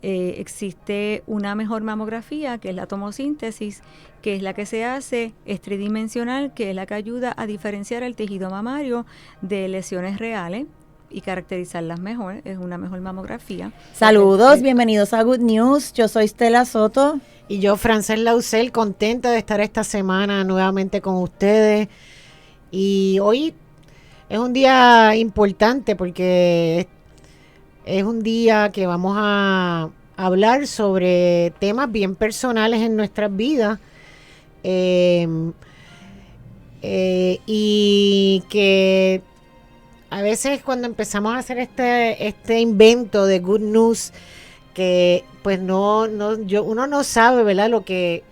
existe una mejor mamografía, que es la tomosíntesis, que es la que se hace, es tridimensional, que es la que ayuda a diferenciar el tejido mamario de lesiones reales y caracterizarlas mejor. Es una mejor mamografía. Saludos, bienvenidos a Good News. Yo soy Stella Soto. Y yo, Frances Lausel, contenta de estar esta semana nuevamente con ustedes. Y hoy es un día importante porque es un día que vamos a hablar sobre temas bien personales en nuestras vidas. Y que a veces cuando empezamos a hacer este invento de Good News, que pues uno no sabe, ¿verdad?, lo que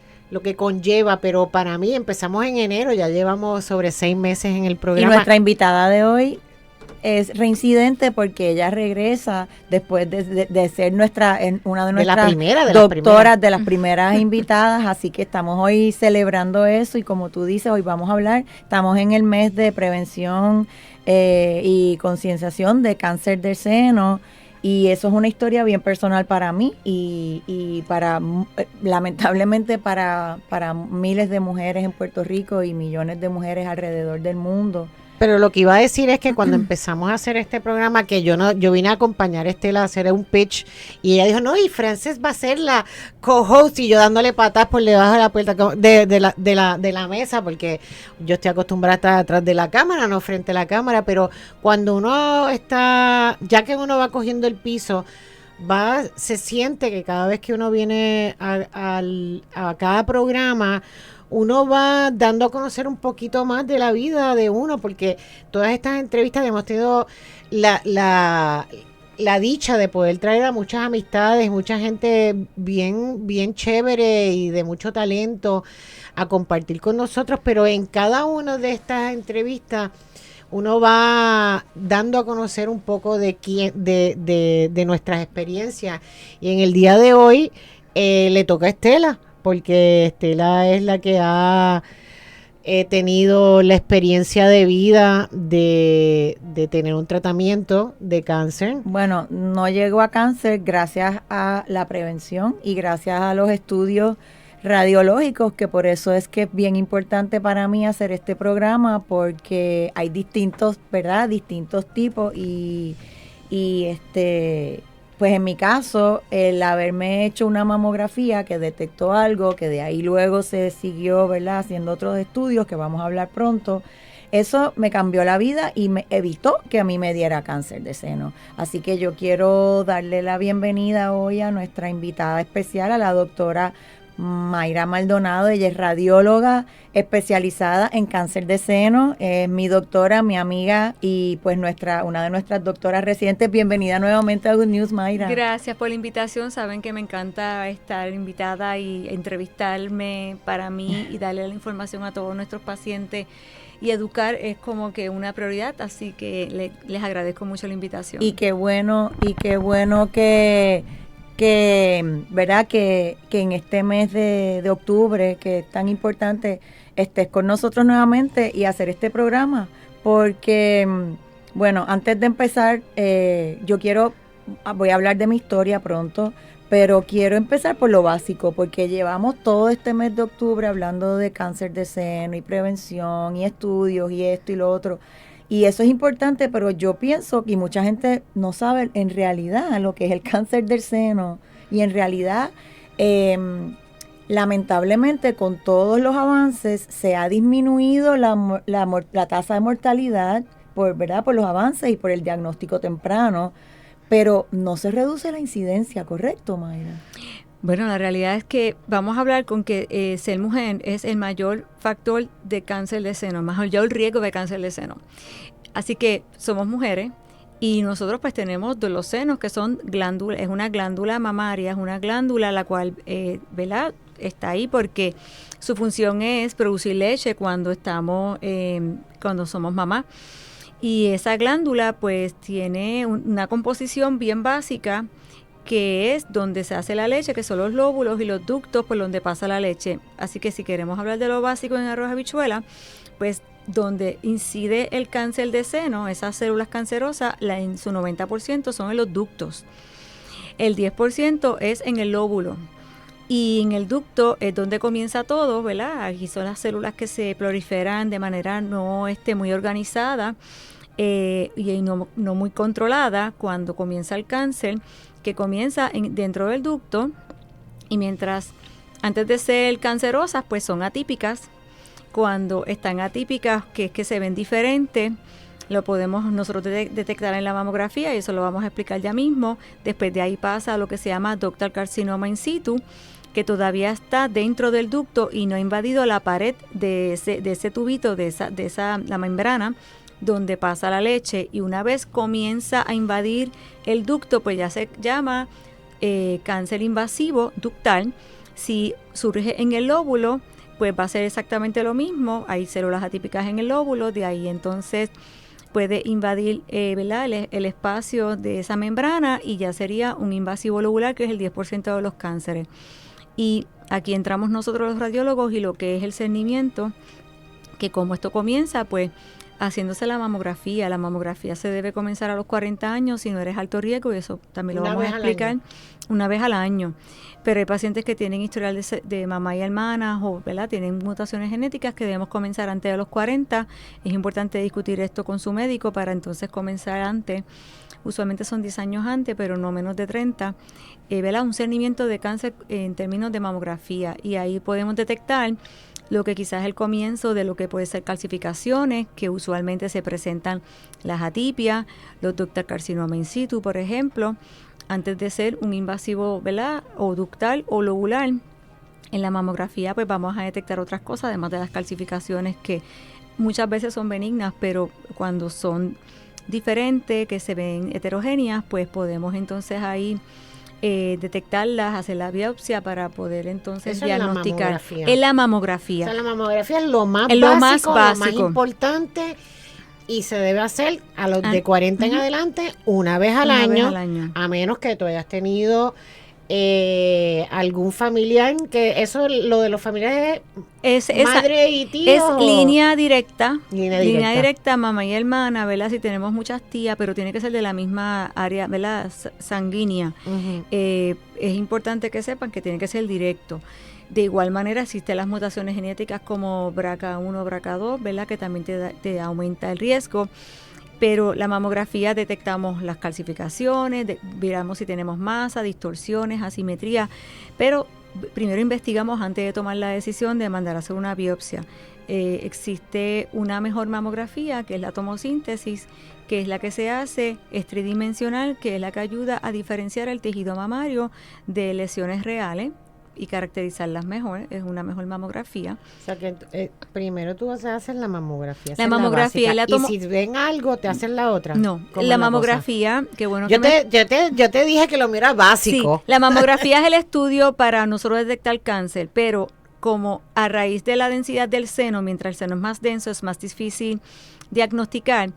conlleva, pero para mí empezamos en enero, ya llevamos sobre 6 meses en el programa. Y nuestra invitada de hoy es reincidente porque ella regresa después de ser una de nuestras doctoras, de las primeras invitadas, así que estamos hoy celebrando eso y como tú dices, hoy vamos a hablar, estamos en el mes de prevención y concienciación de cáncer del seno. Y eso es una historia bien personal para mí y para lamentablemente para miles de mujeres en Puerto Rico y millones de mujeres alrededor del mundo. Pero lo que iba a decir es que cuando empezamos a hacer este programa, que yo vine a acompañar a Estela a hacer un pitch, y ella dijo, no, y Frances va a ser la co-host, y yo dándole patas por debajo de la puerta de la mesa, porque yo estoy acostumbrada a estar atrás de la cámara, no frente a la cámara, pero cuando uno está, ya que uno va cogiendo el piso, se siente que cada vez que uno viene a cada programa, uno va dando a conocer un poquito más de la vida de uno, porque todas estas entrevistas hemos tenido la dicha de poder traer a muchas amistades, mucha gente bien, bien chévere y de mucho talento a compartir con nosotros, pero en cada una de estas entrevistas uno va dando a conocer un poco de nuestras experiencias, y en el día de hoy le toca a Estela, porque Estela es la que ha tenido la experiencia de vida de tener un tratamiento de cáncer. Bueno, no llegó a cáncer gracias a la prevención y gracias a los estudios radiológicos, que por eso es que es bien importante para mí hacer este programa, porque hay distintos tipos y pues en mi caso, el haberme hecho una mamografía que detectó algo, que de ahí luego se siguió, ¿verdad?, haciendo otros estudios que vamos a hablar pronto, eso me cambió la vida y me evitó que a mí me diera cáncer de seno. Así que yo quiero darle la bienvenida hoy a nuestra invitada especial, a la doctora Mayra Maldonado. Ella es radióloga especializada en cáncer de seno, es mi doctora, mi amiga y pues una de nuestras doctoras residentes. Bienvenida nuevamente a Good News, Mayra. Gracias por la invitación. Saben que me encanta estar invitada y entrevistarme para mí y darle la información a todos nuestros pacientes, y educar es como que una prioridad, así que les agradezco mucho la invitación. Y qué bueno que verdad que en este mes de octubre, que es tan importante, estés con nosotros nuevamente y hacer este programa, porque bueno, antes de empezar, voy a hablar de mi historia pronto, pero quiero empezar por lo básico, porque llevamos todo este mes de octubre hablando de cáncer de seno y prevención y estudios y esto y lo otro. Y eso es importante, pero yo pienso que mucha gente no sabe en realidad lo que es el cáncer del seno. Y en realidad, lamentablemente, con todos los avances, se ha disminuido la tasa de mortalidad por los avances y por el diagnóstico temprano, pero no se reduce la incidencia, ¿correcto, Mayra? Bueno, la realidad es que vamos a hablar con que ser mujer es el mayor factor de cáncer de seno, mayor riesgo de cáncer de seno. Así que somos mujeres y nosotros pues tenemos de los senos, que son glándulas, es una glándula mamaria, es una glándula la cual, ¿verdad?, está ahí porque su función es producir leche cuando somos mamá. Y esa glándula pues tiene una composición bien básica, que es donde se hace la leche, que son los lóbulos y los ductos por donde pasa la leche. Así que si queremos hablar de lo básico en arroz habichuela, pues donde incide el cáncer de seno, esas células cancerosas, en su 90% son en los ductos. El 10% es en el lóbulo. Y en el ducto es donde comienza todo, ¿verdad? Aquí son las células que se proliferan de manera no muy organizada y no muy controlada cuando comienza el cáncer, que comienza dentro del ducto, y mientras antes de ser cancerosas, pues son atípicas. Cuando están atípicas, que es que se ven diferentes, lo podemos nosotros detectar en la mamografía, y eso lo vamos a explicar ya mismo. Después de ahí pasa a lo que se llama ductal carcinoma in situ, que todavía está dentro del ducto y no ha invadido la pared de ese tubito, la membrana donde pasa la leche, y una vez comienza a invadir el ducto, pues ya se llama cáncer invasivo ductal. Si surge en el lóbulo, pues va a ser exactamente lo mismo, hay células atípicas en el lóbulo, de ahí entonces puede invadir ¿verdad? El espacio de esa membrana, y ya sería un invasivo lobular, que es el 10% de los cánceres. Y aquí entramos nosotros los radiólogos y lo que es el cernimiento, que como esto comienza, pues haciéndose la mamografía. La mamografía se debe comenzar a los 40 años si no eres alto riesgo, y eso también lo vamos a explicar una vez al año. Pero hay pacientes que tienen historial de mamá y hermanas, o ¿verdad? Tienen mutaciones genéticas, que debemos comenzar antes de los 40. Es importante discutir esto con su médico para entonces comenzar antes. Usualmente son 10 años antes, pero no menos de 30. ¿Verdad? Un cernimiento de cáncer en términos de mamografía, y ahí podemos detectar lo que quizás es el comienzo de lo que puede ser calcificaciones, que usualmente se presentan las atipias, los ductal carcinoma in situ, por ejemplo, antes de ser un invasivo, ¿verdad? O ductal o lobular. En la mamografía pues vamos a detectar otras cosas, además de las calcificaciones, que muchas veces son benignas, pero cuando son diferentes, que se ven heterogéneas, pues podemos entonces ahí detectarlas, hacer la biopsia para poder entonces eso diagnosticar. En la mamografía. O sea, la mamografía es lo más básico, lo más importante, y se debe hacer a los de 40 en adelante una vez al año, a menos que tú hayas tenido algún familiar, que eso, lo de los familiares es madre y tío. Es línea directa, mamá y hermana, ¿verdad? Si tenemos muchas tías, pero tiene que ser de la misma área, ¿verdad? Sanguínea. Uh-huh. Es importante que sepan que tiene que ser directo. De igual manera existen las mutaciones genéticas como BRCA1, BRCA2, ¿verdad? Que también te aumenta el riesgo. Pero la mamografía detectamos las calcificaciones, miramos si tenemos masa, distorsiones, asimetría, pero primero investigamos antes de tomar la decisión de mandar a hacer una biopsia. Existe una mejor mamografía, que es la tomosíntesis, que es la que se hace, es tridimensional, que es la que ayuda a diferenciar el tejido mamario de lesiones reales y caracterizarlas mejor. Es una mejor mamografía. O sea que primero tú vas a hacer la mamografía. La mamografía. Y si ven algo, te hacen la otra. No, la mamografía, qué bueno yo te dije que lo miras básico. Sí, la mamografía es el estudio para nosotros detectar cáncer, pero como a raíz de la densidad del seno, mientras el seno es más denso, es más difícil diagnosticar,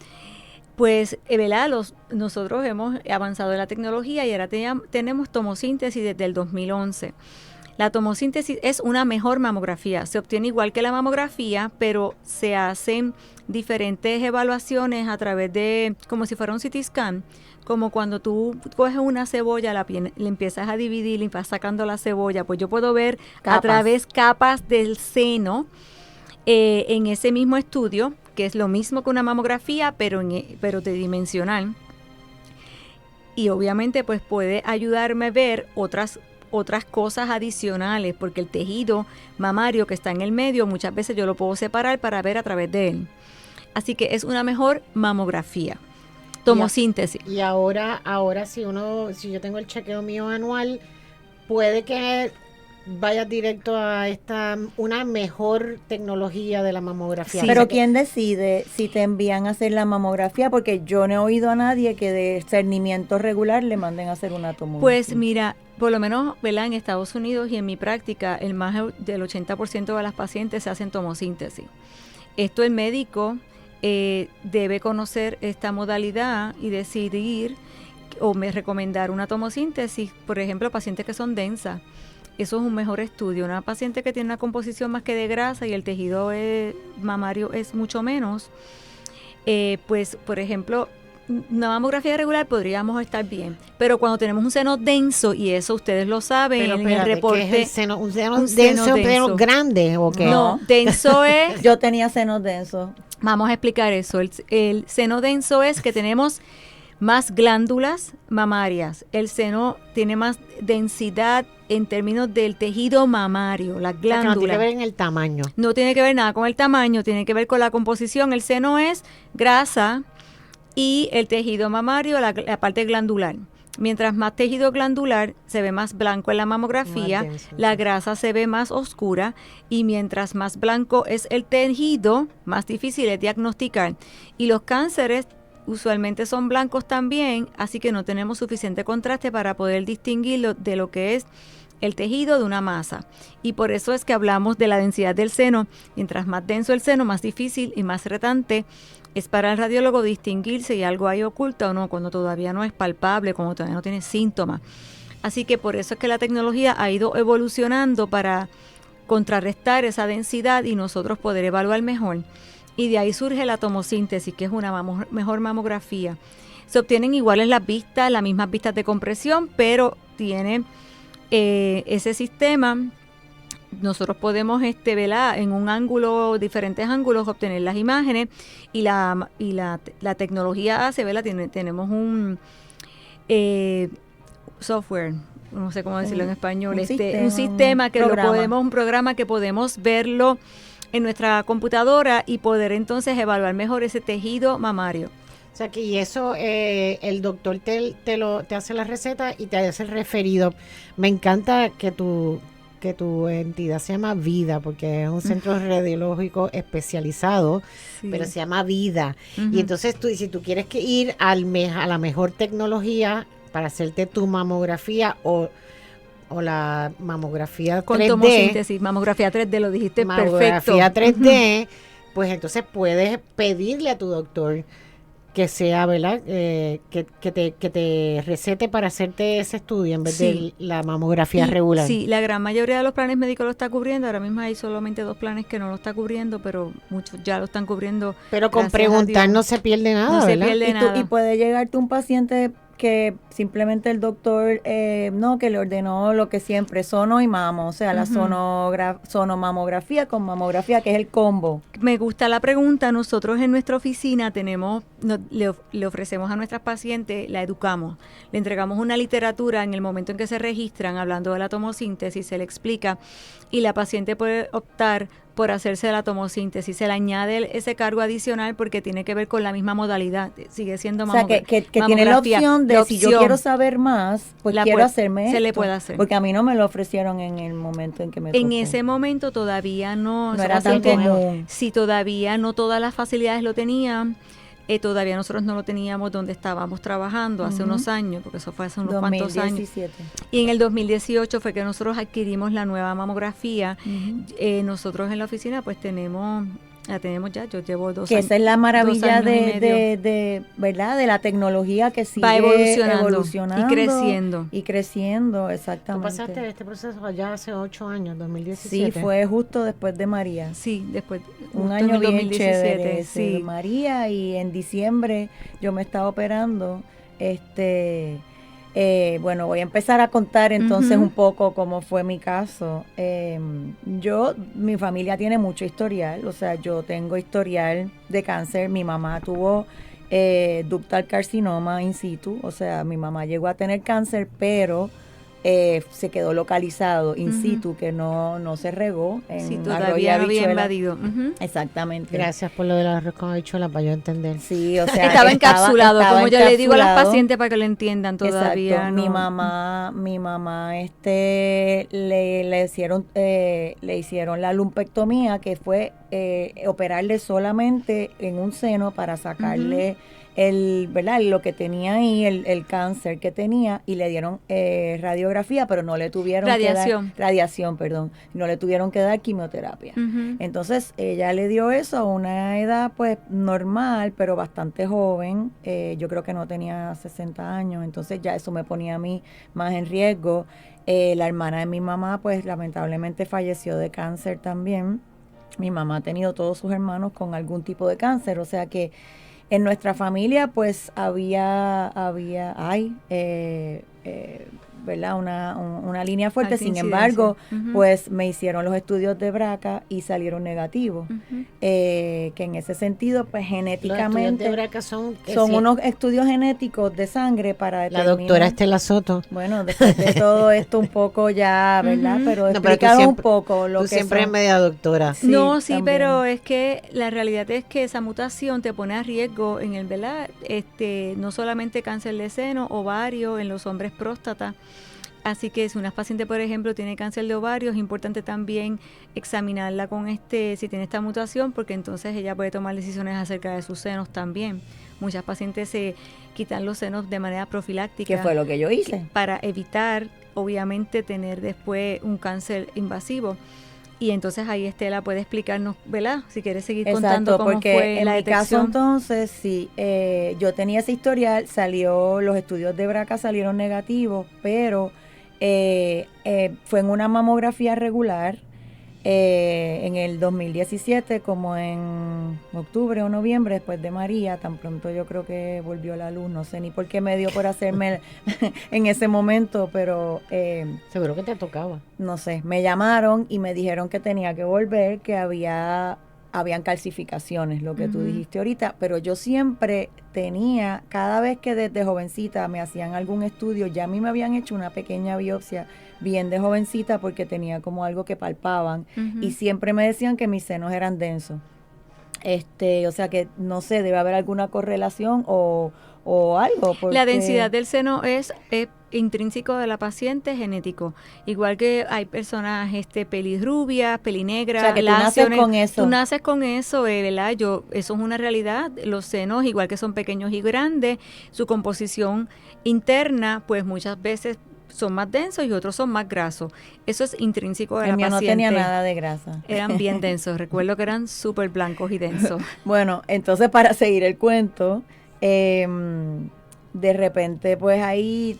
pues, ¿verdad? Nosotros hemos avanzado en la tecnología, y ahora tenemos tomosíntesis desde el 2011. La tomosíntesis es una mejor mamografía, se obtiene igual que la mamografía, pero se hacen diferentes evaluaciones a través de, como si fuera un CT scan, como cuando tú coges una cebolla, le empiezas a dividir y vas sacando la cebolla, pues yo puedo ver a través capas del seno en ese mismo estudio, que es lo mismo que una mamografía, pero tridimensional. Y obviamente pues puede ayudarme a ver otras cosas adicionales, porque el tejido mamario que está en el medio, muchas veces yo lo puedo separar para ver a través de él. Así que es una mejor mamografía. Tomosíntesis. Y ahora si yo tengo el chequeo mío anual, puede que vayas directo a una mejor tecnología de la mamografía. Sí, pero ¿quién decide si te envían a hacer la mamografía? Porque yo no he oído a nadie que de cernimiento regular le manden a hacer una tomografía. Pues mira, por lo menos, ¿verdad? En Estados Unidos y en mi práctica, el más del 80% de las pacientes se hacen tomosíntesis. Esto el médico debe conocer esta modalidad y decidir o recomendar una tomosíntesis, por ejemplo, pacientes que son densas. Eso es un mejor estudio. Una paciente que tiene una composición más que de grasa y el tejido mamario es mucho menos, pues, por ejemplo, una mamografía regular podríamos estar bien, pero cuando tenemos un seno denso, y eso ustedes lo saben Pero en el espérate, reporte. ¿qué es el seno? ¿Un seno un denso, seno un seno denso. grande o qué? No, denso es, Yo tenía senos densos. vamos a explicar eso. El seno denso es que tenemos más glándulas mamarias. El seno tiene más densidad en términos del tejido mamario, las O sea, que no tiene glándulas. que ver en el tamaño. No tiene que ver nada con el tamaño, tiene que ver con la composición. El seno es grasa y el tejido mamario, la parte glandular. Mientras más tejido glandular se ve más blanco en la mamografía, Más denso, la sí. grasa se ve más oscura, y mientras más blanco es el tejido, más difícil es diagnosticar. Y los cánceres usualmente son blancos también, así que no tenemos suficiente contraste para poder distinguirlo de lo que es el tejido de una masa. Y por eso es que hablamos de la densidad del seno. Mientras más denso el seno, más difícil y más retante es para el radiólogo distinguir si algo hay oculto o no, cuando todavía no es palpable, cuando todavía no tiene síntomas. Así que por eso es que la tecnología ha ido evolucionando para contrarrestar esa densidad y nosotros poder evaluar mejor. Y de ahí surge la tomosíntesis, que es una mejor mamografía. Se obtienen iguales las vistas, las mismas vistas de compresión, pero tiene ese sistema. Nosotros podemos ¿verdad? En un ángulo, diferentes ángulos, obtener las imágenes, y la tecnología hace, ¿verdad? tenemos un software, no sé cómo decirlo en español, un sistema que un programa que podemos verlo en nuestra computadora y poder entonces evaluar mejor ese tejido mamario. O sea que y eso el doctor te hace la receta y te hace el referido. Me encanta que tu entidad se llama Vida, porque es un centro radiológico especializado, Sí. pero se llama Vida. Ujú. Y entonces si tú quieres que ir a la mejor tecnología para hacerte tu mamografía o la mamografía Con 3D, tomosíntesis, mamografía 3D, lo dijiste perfecto. mamografía 3D, pues entonces puedes pedirle a tu doctor que sea, ¿verdad? Que te recete para hacerte ese estudio en vez de la mamografía regular. Sí, la gran mayoría de los planes médicos lo está cubriendo. Ahora mismo hay solamente 2 planes que no lo está cubriendo, pero muchos ya lo están cubriendo. Pero con gracias a preguntar Dios. no se pierde nada, No se ¿verdad? pierde nada. Y puede llegarte un paciente que simplemente el doctor no, que le ordenó lo que siempre, sono y mamo, o sea, la sonomamografía con mamografía, que es el combo. Me gusta la pregunta. Nosotros en nuestra oficina le ofrecemos a nuestras pacientes, la educamos, le entregamos una literatura en el momento en que se registran hablando de la tomosíntesis, se le explica, y la paciente puede optar por hacerse la tomosíntesis. Se le añade ese cargo adicional porque tiene que ver con la misma modalidad, sigue siendo O sea, que tiene la opción de si yo quiero saber más, pues quiero hacerme se le esto. puede hacer. Porque a mí no me lo ofrecieron en el momento en que me En tocó. ese momento todavía no No era tan común. Si todavía no todas las facilidades lo tenían, todavía nosotros no lo teníamos donde estábamos trabajando hace unos años, porque eso fue hace unos cuantos años. 2017. Y en el 2018 fue que nosotros adquirimos la nueva mamografía. Nosotros en la oficina pues la tenemos ya, yo llevo 2 que años. esa es la maravilla 2 años y medio. de ¿verdad? De la tecnología que sigue Va evolucionando evolucionando y creciendo. Tú Exactamente. pasaste este proceso allá hace 8 años, 2017. Sí, fue justo después de María. Sí, después. Un justo en año el bien 2017, chévere ese de sí. María, y en diciembre yo me estaba operando. Bueno, voy a empezar a contar entonces un poco cómo fue mi caso. Mi familia tiene mucho historial, o sea, yo tengo historial de cáncer. Mi mamá tuvo ductal carcinoma in situ, o sea, mi mamá llegó a tener cáncer, pero se quedó localizado in situ, que no se regó en Sí, arroz y todavía no había habichuela. invadido. Exactamente. Gracias por lo del arroz con habichuela para yo entender. Sí, o sea, Estaba encapsulado, como yo le digo a las encapsulado. pacientes para que lo entiendan todavía. Exacto. No. Mi mamá, le hicieron la lumpectomía, que fue operarle solamente en un seno para sacarle ¿verdad? Lo que tenía ahí, el cáncer que tenía, y le dieron radiografía, pero no le tuvieron radiación, perdón, no le tuvieron que dar quimioterapia. Entonces ella le dio eso a una edad pues normal, pero bastante joven. Yo creo que no tenía 60 años, entonces ya eso me ponía a mí más en riesgo. La hermana de mi mamá pues lamentablemente falleció de cáncer también. Mi mamá ha tenido todos sus hermanos con algún tipo de cáncer, o sea que En nuestra familia, pues hay, ¿verdad? Una línea fuerte. Alta Sin incidencia. embargo, Ujú. pues me hicieron los estudios de BRCA y salieron negativos. Ujú. Que en ese sentido, pues Los estudios genéticamente de BRCA son son unos estudios genéticos de sangre para la determinar. doctora Estela Soto. Bueno, después de todo esto un poco ya, ¿verdad? Ujú. Pero No, pero tú explicar un siempre- poco lo Tú que siempre son. eres media doctora. Sí, no, sí, también. pero es que la realidad es que esa mutación te pone a riesgo en el, ¿verdad? No solamente cáncer de seno, ovario, en los hombres próstata. Así que si una paciente, por ejemplo, tiene cáncer de ovario, es importante también examinarla con si tiene esta mutación, porque entonces ella puede tomar decisiones acerca de sus senos también. Muchas pacientes se quitan los senos de manera profiláctica. ¿Qué fue lo que yo hice? Para evitar, obviamente, tener después un cáncer invasivo. Y entonces ahí Estela puede explicarnos, ¿verdad? Si quieres seguir contando cómo porque fue en la mi caso detección. entonces, sí, yo tenía ese historial, los estudios de BRCA salieron negativos, pero fue en una mamografía regular en el 2017, como en octubre o noviembre, después de María, tan pronto yo creo que volvió la luz, no sé ni por qué me dio por hacerme en ese momento, pero Seguro que te tocaba. no sé, me llamaron y me dijeron que tenía que volver, que habían calcificaciones, lo que tú Ujú. dijiste ahorita, pero yo siempre tenía, cada vez que desde jovencita me hacían algún estudio, ya a mí me habían hecho una pequeña biopsia bien de jovencita porque tenía como algo que palpaban Ujú. y siempre me decían que mis senos eran densos. O sea que no sé, debe haber alguna correlación o algo. Porque La densidad del seno es intrínseco de la paciente, genético. Igual que hay personas pelirrubias, pelinegras, O sea, que tú naces con eso. Tú naces con eso, ¿verdad? Eso es una realidad. Los senos, igual que son pequeños y grandes, su composición interna, pues muchas veces son más densos y otros son más grasos. Eso es intrínseco de El la mío no paciente. tenía nada de grasa. Eran bien densos. Recuerdo que eran súper blancos y densos. Bueno, entonces para seguir el cuento, de repente pues ahí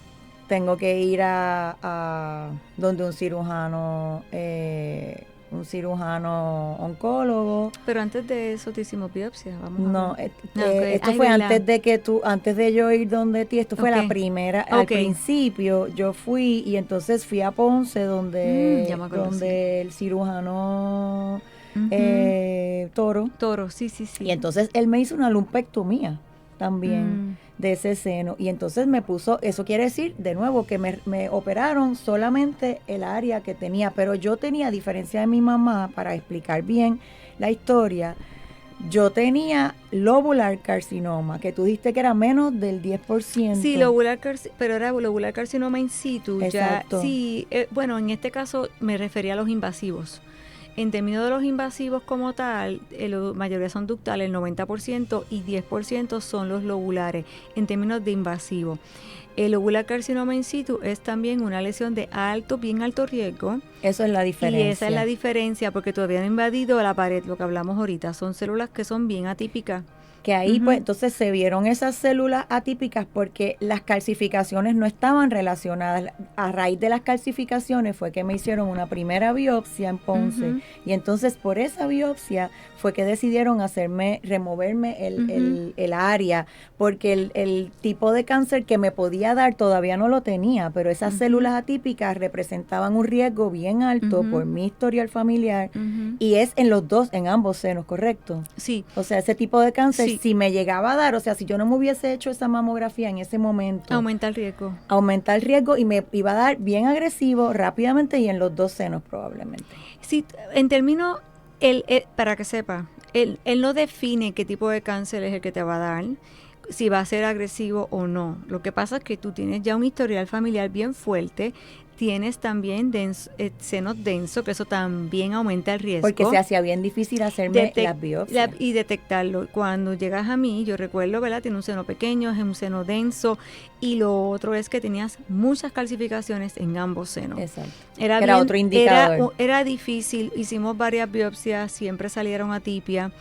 tengo que ir a donde un cirujano oncólogo. Pero antes de eso te hicimos biopsia. Vamos a No, ver. esto Ay, fue ¿verdad? antes de yo ir donde ti, esto fue la Ok. primera, al Ok. principio yo fui y entonces fui a Ponce Ya me acuerdo, donde el cirujano Ujú. Toro. Toro, sí, sí, sí. Y entonces él me hizo una lumpectomía también de ese seno. Y entonces me puso, eso quiere decir, de nuevo, que me operaron solamente el área que tenía. Pero yo tenía, a diferencia de mi mamá, para explicar bien la historia, yo tenía lobular carcinoma, que tú dijiste que era menos del 10%. Sí, pero era lobular carcinoma in situ. Exacto. Ya, sí, bueno, en este caso me refería a los invasivos. En términos de los invasivos como tal, la mayoría son ductales, el 90%, y 10% son los lobulares, en términos de invasivo. El lobular carcinoma in situ es también una lesión de bien alto riesgo. Eso es la diferencia. Y esa es la diferencia, porque todavía no ha invadido la pared, lo que hablamos ahorita. Son células que son bien atípicas. Que ahí pues entonces se vieron esas células atípicas porque las calcificaciones no estaban relacionadas. A raíz de las calcificaciones fue que me hicieron una primera biopsia en Ponce y entonces por esa biopsia fue que decidieron removerme el área porque el tipo de cáncer que me podía dar todavía no lo tenía, pero esas células atípicas representaban un riesgo bien alto por mi historial familiar y es en ambos senos, ¿correcto? Sí. O sea, ese tipo de cáncer, Sí. si me llegaba a dar, o sea, si yo no me hubiese hecho esa mamografía en ese momento, Aumenta el riesgo. Aumenta el riesgo y me iba a dar bien agresivo rápidamente y en los dos senos probablemente. Sí, en términos, para que sepa, él no define qué tipo de cáncer es el que te va a dar, si va a ser agresivo o no. Lo que pasa es que tú tienes ya un historial familiar bien fuerte, tienes también senos densos, que eso también aumenta el riesgo. Porque se hacía bien difícil hacerme las biopsias. Y detectarlo. Cuando llegas a mí, yo recuerdo, ¿verdad? Tiene un seno pequeño, es un seno denso, y lo otro es que tenías muchas calcificaciones en ambos senos. Exacto. Era otro indicador. Era difícil, hicimos varias biopsias, siempre salieron atipia.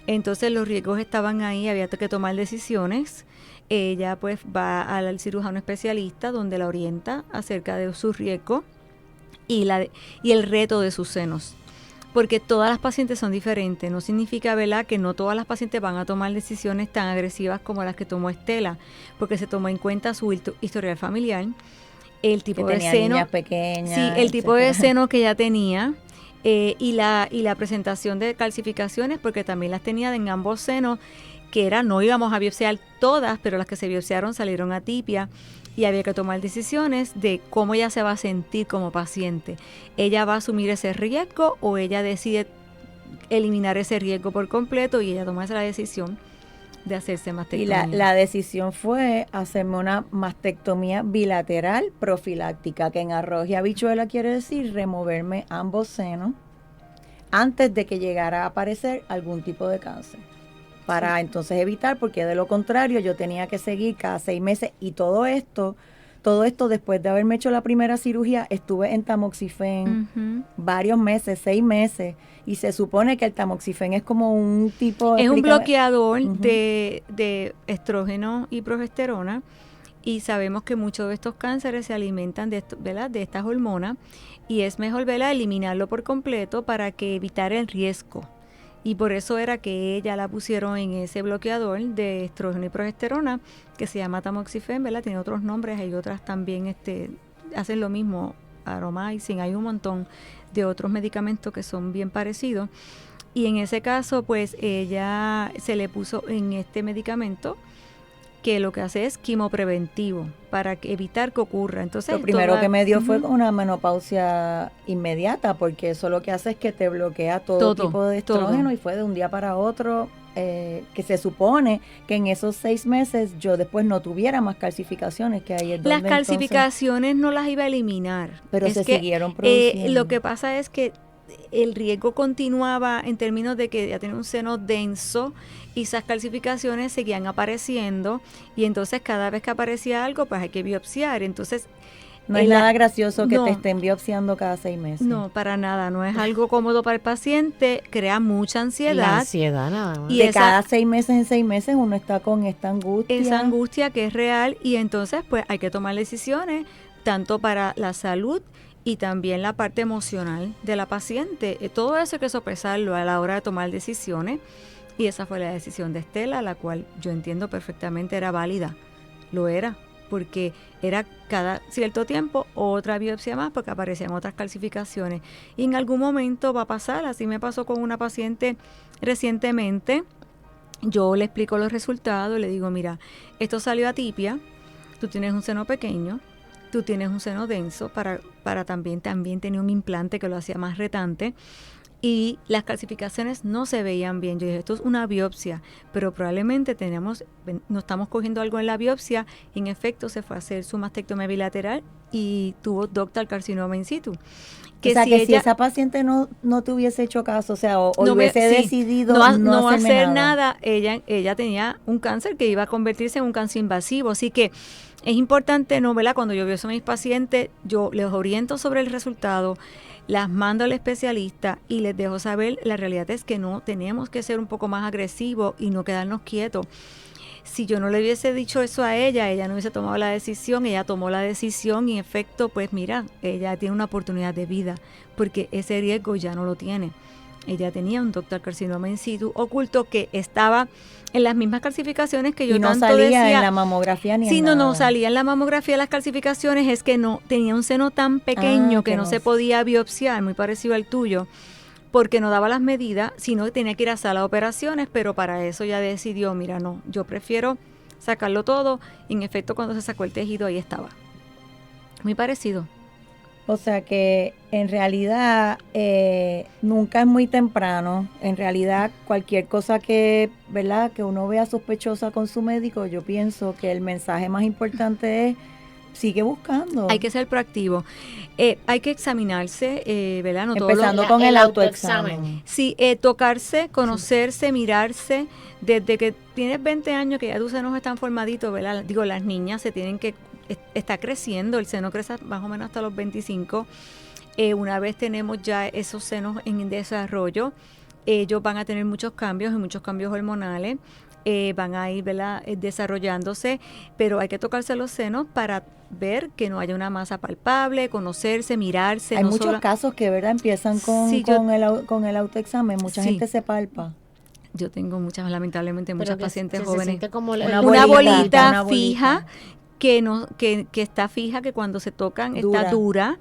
Entonces los riesgos estaban ahí, había que tomar decisiones. Ella pues va al cirujano especialista donde la orienta acerca de su riesgo y el reto de sus senos. porque todas las pacientes son diferentes. No significa, ¿verdad?, que no todas las pacientes van a tomar decisiones tan agresivas como las que tomó Estela, porque se tomó en cuenta su historial familiar, el tipo que de tenía seno, niñas pequeñas, sí, el tipo de etcétera. seno que ella tenía, y la presentación de calcificaciones, porque también las tenía en ambos senos, que era, no íbamos a biopsiar todas, pero las que se biopsiaron salieron atipia, y había que tomar decisiones de cómo ella se va a sentir como paciente. ¿Ella va a asumir ese riesgo o ella decide eliminar ese riesgo por completo y ella toma esa decisión de hacerse Y mastectomía? la decisión fue hacerme una mastectomía bilateral profiláctica, que en arroz y habichuela quiere decir removerme ambos senos antes de que llegara a aparecer algún tipo de cáncer. Para entonces evitar, porque de lo contrario yo tenía que seguir cada 6 meses y todo esto después de haberme hecho la primera cirugía, estuve en tamoxifen varios meses, 6 meses, y se supone que el tamoxifen es como un tipo... Es un explícame. bloqueador de estrógeno y progesterona, y sabemos que muchos de estos cánceres se alimentan de, ¿verdad?, de estas hormonas, y es mejor, ¿verdad?, eliminarlo por completo para que evitar el riesgo. Y por eso era que ella la pusieron en ese bloqueador de estrógeno y progesterona, que se llama tamoxifen, ¿verdad? Tiene otros nombres, hay otras también hacen lo mismo, Aromycin, hay un montón de otros medicamentos que son bien parecidos. Y en ese caso, pues ella se le puso en este medicamento, que lo que hace es quimopreventivo para evitar que ocurra. Entonces, lo primero que me dio fue una menopausia inmediata, porque eso lo que hace es que te bloquea todo tipo de estrógeno, y fue de un día para otro, que se supone que en esos 6 meses yo después no tuviera más calcificaciones, que ahí es donde las calcificaciones no las iba a eliminar. Pero se siguieron produciendo. Lo que pasa es que el riesgo continuaba en términos de que ya tenía un seno denso y esas calcificaciones seguían apareciendo, y entonces cada vez que aparecía algo, pues hay que biopsiar. Entonces, no es nada gracioso que te estén biopsiando cada 6 meses. No, para nada, no es algo cómodo para el paciente, crea mucha ansiedad. La ansiedad nada más. Y de cada 6 meses en 6 meses uno está con esta angustia. Esa angustia que es real, y entonces pues hay que tomar decisiones tanto para la salud y también la parte emocional de la paciente. Todo eso hay que sopesarlo a la hora de tomar decisiones, y esa fue la decisión de Estela, la cual yo entiendo perfectamente era válida. Lo era, porque era cada cierto tiempo otra biopsia más, porque aparecían otras calcificaciones. Y en algún momento va a pasar, así me pasó con una paciente recientemente. Yo le explico los resultados, le digo, mira, esto salió atipia, tú tienes un seno pequeño, tú tienes un seno denso, para también tenía un implante que lo hacía más retante, y las calcificaciones no se veían bien. Yo dije, esto es una biopsia, pero probablemente no estamos cogiendo algo en la biopsia, y en efecto se fue a hacer su mastectomía bilateral y tuvo ductal carcinoma in situ. Que o sea, si esa paciente no te hubiese hecho caso, o sea, o hubiese decidido no hacer nada, ella tenía un cáncer que iba a convertirse en un cáncer invasivo. Así que es importante, ¿no?, ¿verdad? Cuando yo veo a mis pacientes, yo les oriento sobre el resultado, las mando al especialista y les dejo saber, la realidad es que no tenemos que ser un poco más agresivos y no quedarnos quietos. Si yo no le hubiese dicho eso a ella no hubiese tomado la decisión. Ella tomó la decisión y en efecto, pues mira, ella tiene una oportunidad de vida, porque ese riesgo ya no lo tiene. Ella tenía un ductal carcinoma in situ oculto que estaba en las mismas calcificaciones que yo tanto decía. Y no salía en la mamografía ni en nada. No salía en la mamografía las calcificaciones, es que no tenía un seno tan pequeño que no se podía biopsiar, muy parecido al tuyo, porque no daba las medidas, sino que tenía que ir a sala de operaciones, pero para eso ya decidió, mira, no, yo prefiero sacarlo todo, y en efecto cuando se sacó el tejido ahí estaba. Muy parecido. O sea que en realidad nunca es muy temprano. En realidad cualquier cosa que, ¿verdad?, que uno vea sospechosa con su médico, yo pienso que el mensaje más importante es sigue buscando. Hay que ser proactivo. Hay que examinarse, ¿verdad? No empezando con el autoexamen. Sí, tocarse, conocerse, mirarse. Desde que tienes 20 años, que ya tus senos están formaditos, ¿verdad? Digo, las niñas se tienen que... Está creciendo, el seno crece más o menos hasta los 25. Una vez tenemos ya esos senos en desarrollo, ellos van a tener muchos cambios y muchos cambios hormonales. van a ir, ¿verdad?, desarrollándose, pero hay que tocarse los senos para ver que no haya una masa palpable, conocerse, mirarse. Hay no muchos solo, casos que, ¿verdad?, empiezan con, Sí, con el autoexamen. Mucha Sí. gente se palpa. yo tengo lamentablemente Pero muchas que pacientes se jóvenes. siente como Una Una bolita, bolita una bolita. fija que no que está fija, que cuando se tocan Dura. está dura.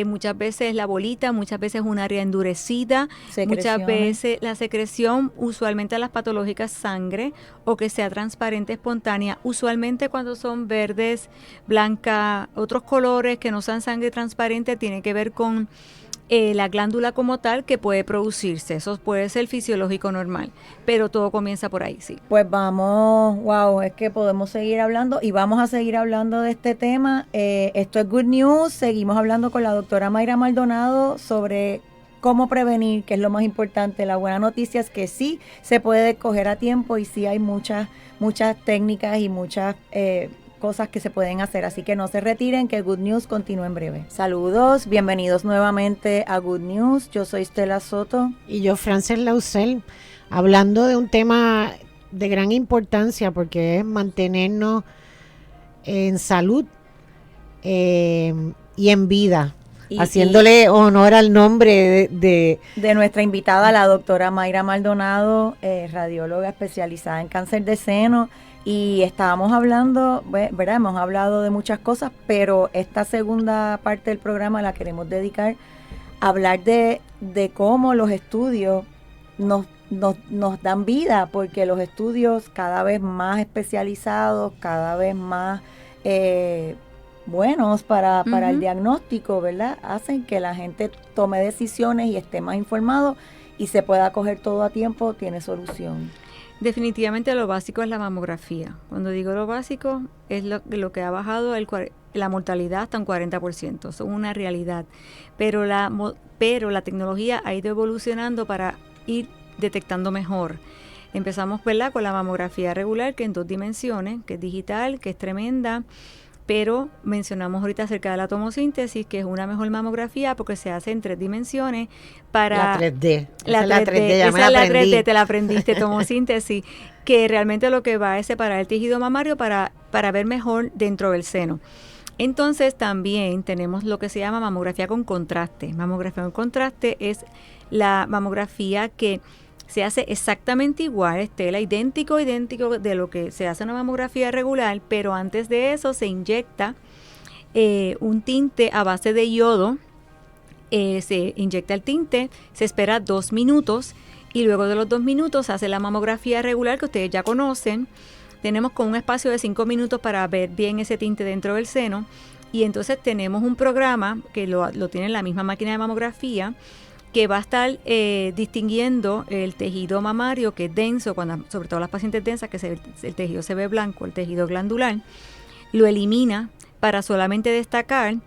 Muchas veces la bolita, muchas veces un área endurecida, muchas Secreciones. veces la secreción, usualmente las patológicas sangre, o que sea transparente, espontánea, usualmente cuando son verdes, blanca, otros colores que no sean sangre transparente, tiene que ver con la glándula como tal que puede producirse. Eso puede ser fisiológico normal, pero todo comienza por ahí, sí. Pues vamos, wow, es que podemos seguir hablando y vamos a seguir hablando de este tema. Esto es Good News. Seguimos hablando con la doctora Mayra Maldonado sobre cómo prevenir, que es lo más importante. La buena noticia es que sí se puede coger a tiempo y sí hay muchas técnicas y muchas cosas que se pueden hacer, así que no se retiren, que Good News continúa en breve. Saludos, bienvenidos nuevamente a Good News. Yo soy Stella Soto. Y yo, Frances Lausel, hablando de un tema de gran importancia porque es mantenernos en salud y en vida, haciéndole honor al nombre de nuestra invitada, la doctora Mayra Maldonado, radióloga especializada en cáncer de seno. Y estábamos hablando, ¿verdad? Hemos hablado de muchas cosas, pero esta segunda parte del programa la queremos dedicar a hablar de cómo los estudios nos dan vida, porque los estudios cada vez más especializados, cada vez más buenos para el diagnóstico, ¿verdad? Hacen que la gente tome decisiones y esté más informado y se pueda coger todo a tiempo, tiene solución. Definitivamente lo básico es la mamografía. Cuando digo lo básico, es lo que ha bajado la mortalidad hasta un 40%. Eso es una realidad. Pero la tecnología ha ido evolucionando para ir detectando mejor. Empezamos, ¿verdad?, con la mamografía regular, que en 2 dimensiones, que es digital, que es tremenda. Pero mencionamos ahorita acerca de la tomosíntesis, que es una mejor mamografía porque se hace en 3 dimensiones para... La 3D. La 3D, ya me esa es la aprendí. 3D, te la aprendiste, tomosíntesis, que realmente lo que va es separar el tejido mamario para ver mejor dentro del seno. Entonces también tenemos lo que se llama mamografía con contraste. Mamografía con contraste es la mamografía que se hace exactamente igual, Estela, idéntico de lo que se hace en una mamografía regular, pero antes de eso se inyecta un tinte a base de yodo, se inyecta el tinte, se espera 2 minutos y luego de los 2 minutos se hace la mamografía regular que ustedes ya conocen. Tenemos con un espacio de 5 minutos para ver bien ese tinte dentro del seno y entonces tenemos un programa que lo tiene la misma máquina de mamografía, que va a estar distinguiendo el tejido mamario, que es denso, sobre todo las pacientes densas, que el tejido se ve blanco, el tejido glandular, lo elimina para solamente destacar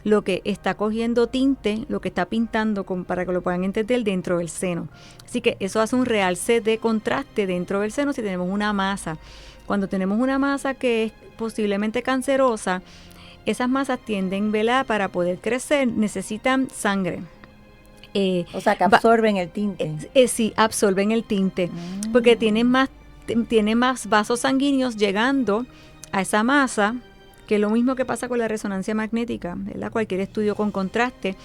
lo que está cogiendo tinte, lo que está pintando, para que lo puedan entender dentro del seno. Así que eso hace un realce de contraste dentro del seno si tenemos una masa. Cuando tenemos una masa que es posiblemente cancerosa, esas masas tienden, ¿verdad?, para poder crecer, necesitan sangre. O sea, que absorben el tinte. Sí, absorben el tinte, porque tienen más vasos sanguíneos llegando a esa masa, que es lo mismo que pasa con la resonancia magnética, ¿verdad? Cualquier estudio con contraste,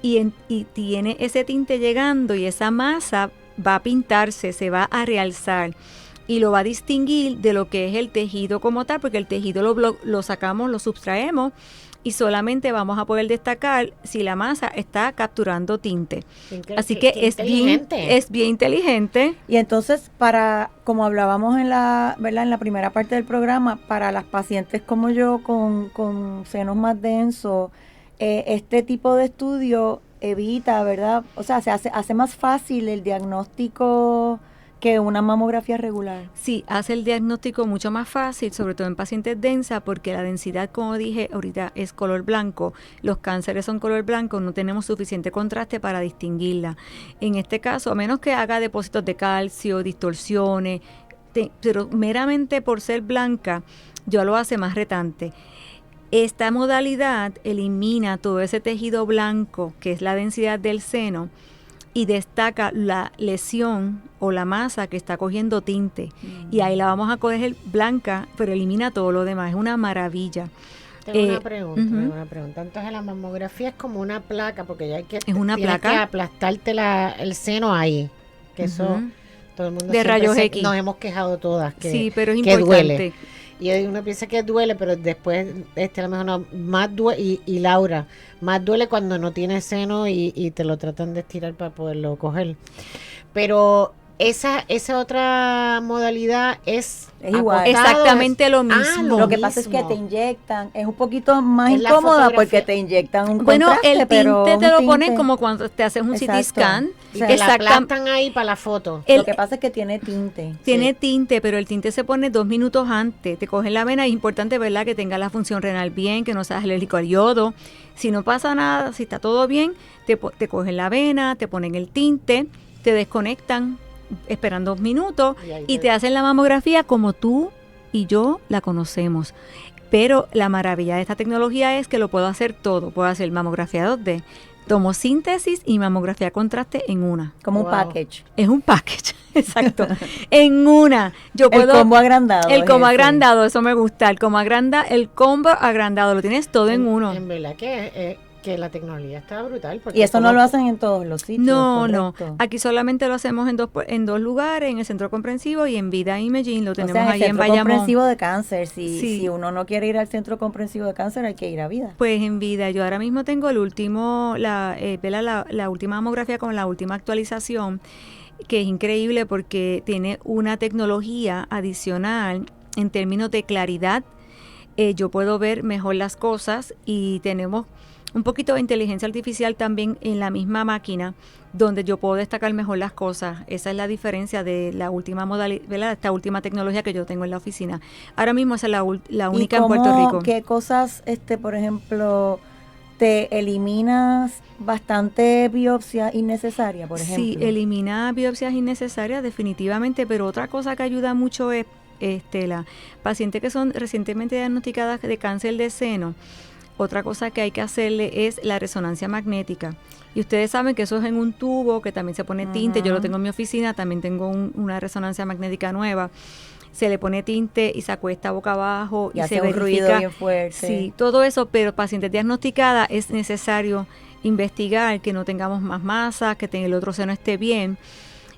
y tiene ese tinte llegando y esa masa va a pintarse, se va a realzar y lo va a distinguir de lo que es el tejido como tal, porque el tejido lo sacamos, lo subtraemos, y solamente vamos a poder destacar si la masa está capturando tinte. Así que es bien inteligente. Y entonces, como hablábamos ¿verdad?, en la primera parte del programa, para las pacientes como yo con senos más densos, este tipo de estudio evita, ¿verdad? O sea, se hace más fácil el diagnóstico que una mamografía regular. Sí, hace el diagnóstico mucho más fácil, sobre todo en pacientes densas, porque la densidad, como dije ahorita, es color blanco. Los cánceres son color blanco, no tenemos suficiente contraste para distinguirla. En este caso, a menos que haga depósitos de calcio, distorsiones, pero meramente por ser blanca, ya lo hace más retante. Esta modalidad elimina todo ese tejido blanco, que es la densidad del seno, y destaca la lesión o la masa que está cogiendo tinte. Y ahí la vamos a coger blanca, pero elimina todo lo demás. Es una maravilla. Tengo una pregunta. Entonces la mamografía es como una placa, porque ya hay que, es una tienes placa que aplastarte el seno ahí, que eso todo el mundo de rayos X. Nos hemos quejado todas que, sí, pero es que importante. Duele. Y uno piensa que duele, pero después a lo mejor no, más duele, y Laura, más duele cuando no tiene seno y te lo tratan de estirar para poderlo coger. Pero esa otra modalidad es igual. Exactamente lo mismo. Lo que pasa es que te inyectan, es un poquito más incómoda porque te inyectan un contraste, el tinte te lo ponen como cuando te haces un CT scan. Y te la aplastan ahí para la foto. Lo que pasa es que tiene tinte. Tiene tinte, pero el tinte se pone 2 minutos antes. Te cogen la vena, es importante, ¿verdad?, que tenga la función renal bien, que no seas alérgico al yodo. Si no pasa nada, si está todo bien, te cogen la vena, te ponen el tinte, te desconectan, esperan 2 minutos y te hacen la mamografía como tú y yo la conocemos. Pero la maravilla de esta tecnología es que lo puedo hacer todo. Puedo hacer mamografía 2D, tomosíntesis y mamografía contraste en una. Como un package. Es un package, exacto. En una. Yo puedo, el combo agrandado. El combo agrandado, eso me gusta. El combo agrandado, lo tienes todo en uno. En verdad que la tecnología está brutal. Y eso no lo hacen en todos los sitios. No. Aquí solamente lo hacemos en dos lugares, en el Centro Comprensivo y en Vida Imaging, lo tenemos ahí en Bayamón. Centro Comprensivo de Cáncer. Si uno no quiere ir al Centro Comprensivo de Cáncer, hay que ir a Vida. Pues en Vida, yo ahora mismo tengo la última mamografía con la última actualización, que es increíble porque tiene una tecnología adicional en términos de claridad. Yo puedo ver mejor las cosas y tenemos un poquito de inteligencia artificial también en la misma máquina, donde yo puedo destacar mejor las cosas. Esa es la diferencia de la última modalidad, esta última tecnología que yo tengo en la oficina. Ahora mismo esa es la única en Puerto Rico. ¿Qué cosas, por ejemplo, te eliminas bastante biopsia innecesaria, por ejemplo? Sí, elimina biopsias innecesarias definitivamente, pero otra cosa que ayuda mucho es, Estela, pacientes que son recientemente diagnosticadas de cáncer de seno. Otra cosa que hay que hacerle es la resonancia magnética. Y ustedes saben que eso es en un tubo, que también se pone tinte. Yo lo tengo en mi oficina, también tengo una resonancia magnética nueva. Se le pone tinte y se acuesta boca abajo y se hace un ruido bien fuerte. Sí, todo eso, pero pacientes diagnosticadas es necesario investigar que no tengamos más masa, que el otro seno esté bien.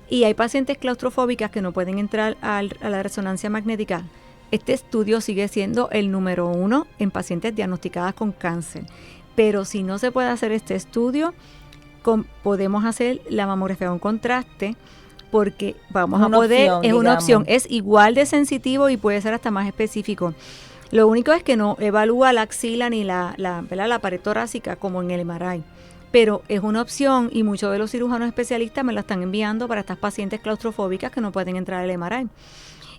Y hay pacientes claustrofóbicas que no pueden entrar a la resonancia magnética. Este estudio sigue siendo el número 1 en pacientes diagnosticadas con cáncer. Pero si no se puede hacer este estudio, podemos hacer la mamografía con contraste, porque vamos a poder, es una opción, es igual de sensitivo y puede ser hasta más específico. Lo único es que no evalúa la axila ni la pared torácica como en el MRI. Pero es una opción y muchos de los cirujanos especialistas me la están enviando para estas pacientes claustrofóbicas que no pueden entrar al MRI.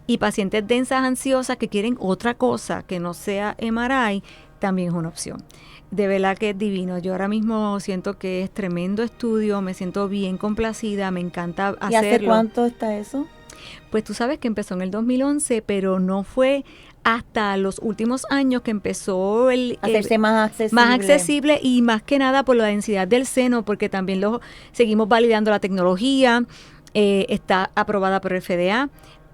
Y pacientes densas ansiosas que quieren otra cosa que no sea MRI, también es una opción. De verdad que es divino. Yo ahora mismo siento que es tremendo estudio, me siento bien complacida, me encanta hacerlo. ¿Y hace cuánto está eso? Pues tú sabes que empezó en el 2011, pero no fue hasta los últimos años que empezó hacerse más accesible y más que nada por la densidad del seno, porque también seguimos validando la tecnología, está aprobada por el FDA.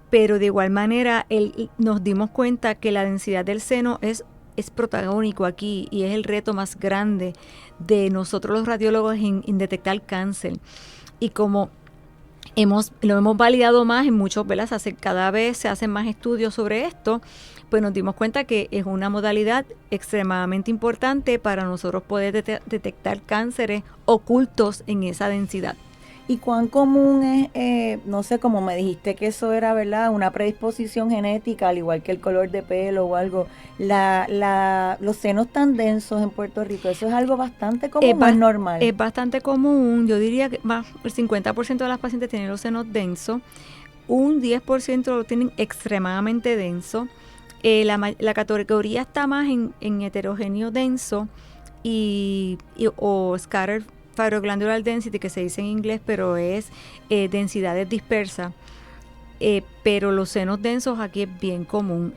Pero de igual manera nos dimos cuenta que la densidad del seno es protagónico aquí y es el reto más grande de nosotros los radiólogos en detectar cáncer. Y como lo hemos validado más en muchos, ¿verdad? Cada vez se hacen más estudios sobre esto, pues nos dimos cuenta que es una modalidad extremadamente importante para nosotros poder detectar cánceres ocultos en esa densidad. ¿Y cuán común es, no sé, como me dijiste que eso era, ¿verdad?, una predisposición genética, al igual que el color de pelo o algo, los senos tan densos en Puerto Rico, eso es algo bastante común, más normal? Es bastante común, yo diría que más el 50% de las pacientes tienen los senos densos, un 10% lo tienen extremadamente denso, la categoría está más en heterogéneo denso o scattered fibroglandular density, que se dice en inglés, pero es densidades dispersas. Pero los senos densos aquí es bien común.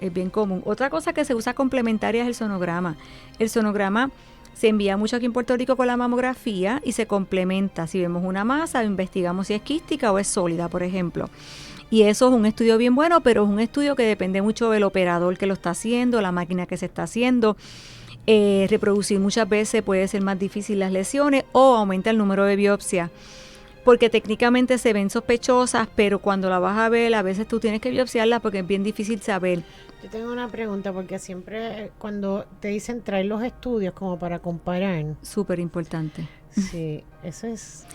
Otra cosa que se usa complementaria es el sonograma. El sonograma Se envía mucho aquí en Puerto Rico con la mamografía y se complementa. Si vemos una masa, investigamos si es quística o es sólida, por ejemplo. Y eso es un estudio bien bueno, pero es un estudio que depende mucho del operador que lo está haciendo, la máquina que se está haciendo. Reproducir muchas veces puede ser más difícil las lesiones o aumenta el número de biopsias. Porque técnicamente se ven sospechosas, pero cuando la vas a ver, a veces tú tienes que biopsiarla porque es bien difícil saber. Yo tengo una pregunta, porque siempre cuando te dicen traer los estudios como para comparar. Súper importante. Sí, eso es...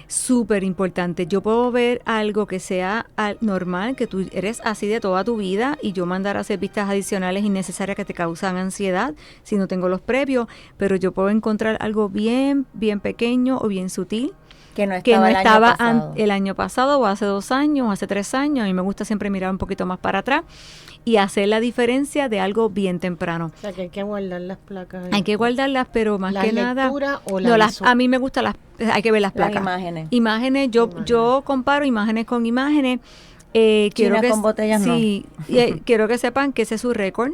Súper importante. Yo puedo ver algo que sea normal, que tú eres así de toda tu vida y yo mandar a hacer vistas adicionales innecesarias que te causan ansiedad si no tengo los previos, pero yo puedo encontrar algo bien, bien pequeño o bien sutil que no estaba el año pasado o hace 2 años o hace 3 años. A mí me gusta siempre mirar un poquito más para atrás y hacer la diferencia de algo bien temprano. O sea, que hay que guardar las placas. Hay que guardarlas, pero más que nada... O no, a mí me gustan hay que ver las placas. Las imágenes. Imágenes, yo comparo imágenes con imágenes. Quiero que, con botellas sí, quiero que sepan que ese es su récord.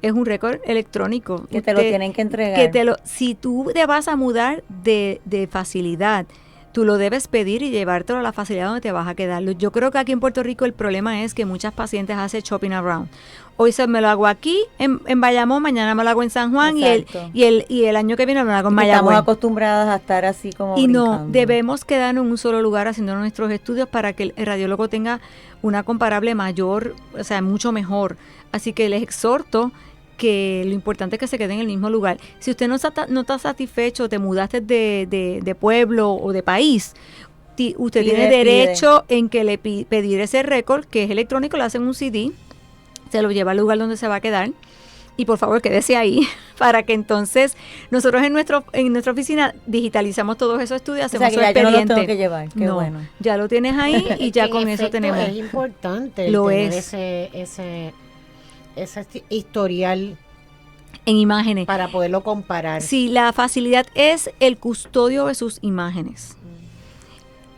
Es un récord electrónico. Que te lo tienen que entregar. Si tú te vas a mudar de facilidad, tú lo debes pedir y llevártelo a la facilidad donde te vas a quedar. Yo creo que aquí en Puerto Rico el problema es que muchas pacientes hacen shopping around. Hoy me lo hago aquí en Bayamón, mañana me lo hago en San Juan y el año que viene me lo hago en Mayagüez. Estamos acostumbradas a estar así como y brincando. No, debemos quedarnos en un solo lugar haciendo nuestros estudios para que el radiólogo tenga una comparable mayor, o sea, mucho mejor. Así que les exhorto que lo importante es que se quede en el mismo lugar. Si usted no está satisfecho, te mudaste de pueblo o de país, usted tiene derecho en que pedir ese récord, que es electrónico, le hacen un CD, se lo lleva al lugar donde se va a quedar, y por favor quédese ahí, para que entonces nosotros en nuestra oficina digitalizamos todos esos estudios, hacemos su expediente. Ya no lo tengo que llevar, qué bueno. Ya lo tienes ahí y ya con eso tenemos. Es importante lo tener es. ese historial en imágenes para poderlo comparar. Sí, la facilidad es el custodio de sus imágenes.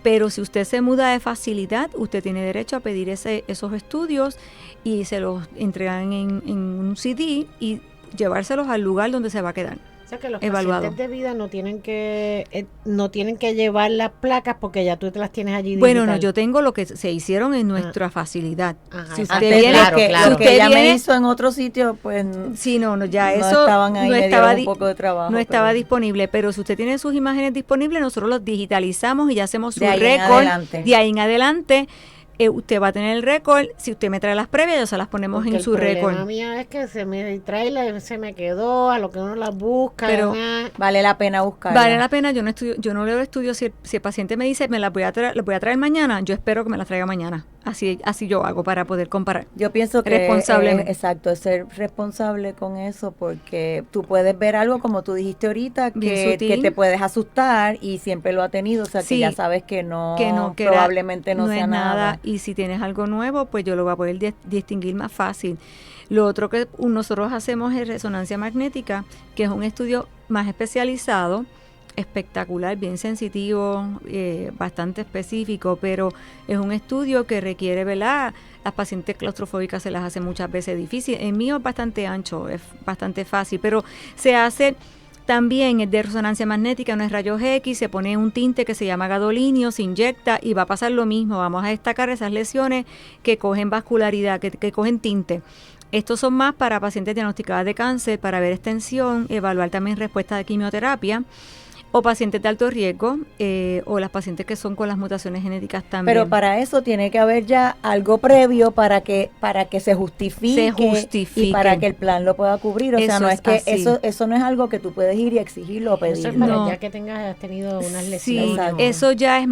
Pero si usted se muda de facilidad, usted tiene derecho a pedir esos estudios y se los entregan en un CD y llevárselos al lugar donde se va a quedar. O sea que los pacientes de vida no tienen que llevar las placas porque ya tú te las tienes allí digital. Bueno, no, yo tengo lo que se hicieron en nuestra facilidad. Ajá, si usted viene, claro. Lo que ella me hizo en otro sitio, pues sí, ya no eso estaban ahí, no estaba un poco de trabajo. No estaba disponible, pero si usted tiene sus imágenes disponibles, nosotros los digitalizamos y ya hacemos su récord. De ahí en adelante. Usted va a tener el récord. Si usted me trae las previas, ya se las ponemos en su récord. El problema mío es que se me quedó, a lo que uno las busca. Pero vale la pena buscarla. Vale la pena. Yo no leo estudios. Si el paciente me dice, me las voy a traer mañana, yo espero que me las traiga mañana. Así yo hago para poder comparar. Yo pienso que exacto, es ser responsable con eso, porque tú puedes ver algo, como tú dijiste ahorita, que te puedes asustar, y siempre lo ha tenido, o sea, que ya sabes que probablemente no sea nada. Y si tienes algo nuevo, pues yo lo voy a poder distinguir más fácil. Lo otro que nosotros hacemos es resonancia magnética, que es un estudio más especializado, espectacular, bien sensitivo, bastante específico, pero es un estudio que requiere, ¿verdad? Las pacientes claustrofóbicas se las hace muchas veces difícil. El mío es bastante ancho, es bastante fácil, pero se hace también el de resonancia magnética, no es rayos X, se pone un tinte que se llama gadolinio, se inyecta y va a pasar lo mismo. Vamos a destacar esas lesiones que cogen vascularidad, que cogen tinte. Estos son más para pacientes diagnosticadas de cáncer, para ver extensión, evaluar también respuesta de quimioterapia, o pacientes de alto riesgo, o las pacientes que son con las mutaciones genéticas también. Pero para eso tiene que haber ya algo previo para que se justifique y para que el plan lo pueda cubrir. O sea, no es que eso no es algo que tú puedes ir y exigirlo o pedirlo. Eso es para ya que has tenido unas lesiones. Sí, eso ya es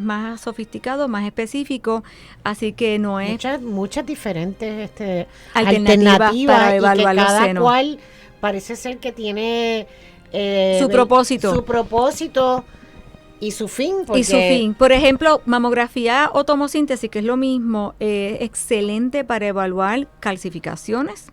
más sofisticado, más específico, así que no es... Muchas diferentes alternativas para evaluar los cada senos. Cual parece ser que tiene... su propósito y su fin. Por ejemplo, mamografía o tomosíntesis, que es lo mismo, excelente para evaluar calcificaciones,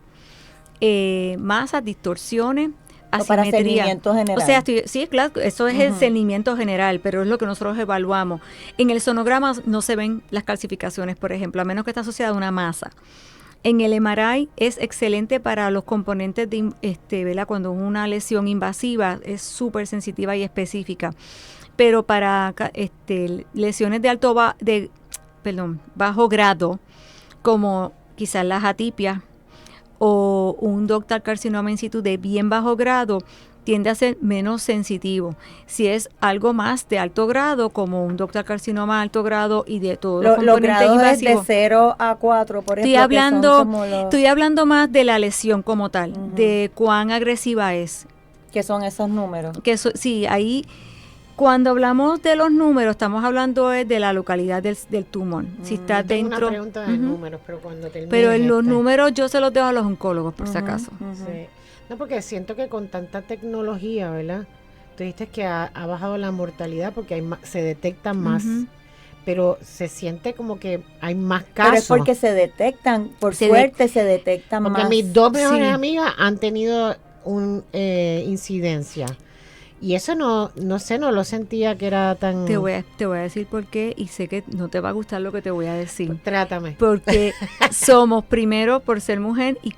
masas, distorsiones, asimetría. Para cernimiento general. O sea, sí, claro, eso es el cernimiento general, pero es lo que nosotros evaluamos. En el sonograma no se ven las calcificaciones, por ejemplo, a menos que esté asociada a una masa. En el MRI es excelente para los componentes ¿verdad? Cuando es una lesión invasiva es súper sensitiva y específica. Pero para lesiones de bajo grado, como quizás las atipias o un ductal carcinoma in situ de bien bajo grado, tiende a ser menos sensitivo. Si es algo más de alto grado, como un ductal carcinoma de alto grado y de todos los componentes grados invasivos. Es de 0 a 4, por ejemplo. Estoy hablando más de la lesión como tal, de cuán agresiva es. ¿Qué son esos números? Sí, ahí, cuando hablamos de los números, estamos hablando de la localidad del tumor. Si está tengo dentro. Una pregunta de números, pero cuando termine. Pero en los números yo se los dejo a los oncólogos, por si acaso. Sí. No, porque siento que con tanta tecnología, ¿verdad? Tú dijiste que ha bajado la mortalidad porque se detectan más, pero se siente como que hay más casos. Pero es porque se detectan, suerte se detectan porque más. Porque mis dos mejores amigas han tenido incidencia. Y eso no lo sentía que era tan... Te voy a decir por qué, y sé que no te va a gustar lo que te voy a decir. Pues trátame. Porque somos, primero, por ser mujer, y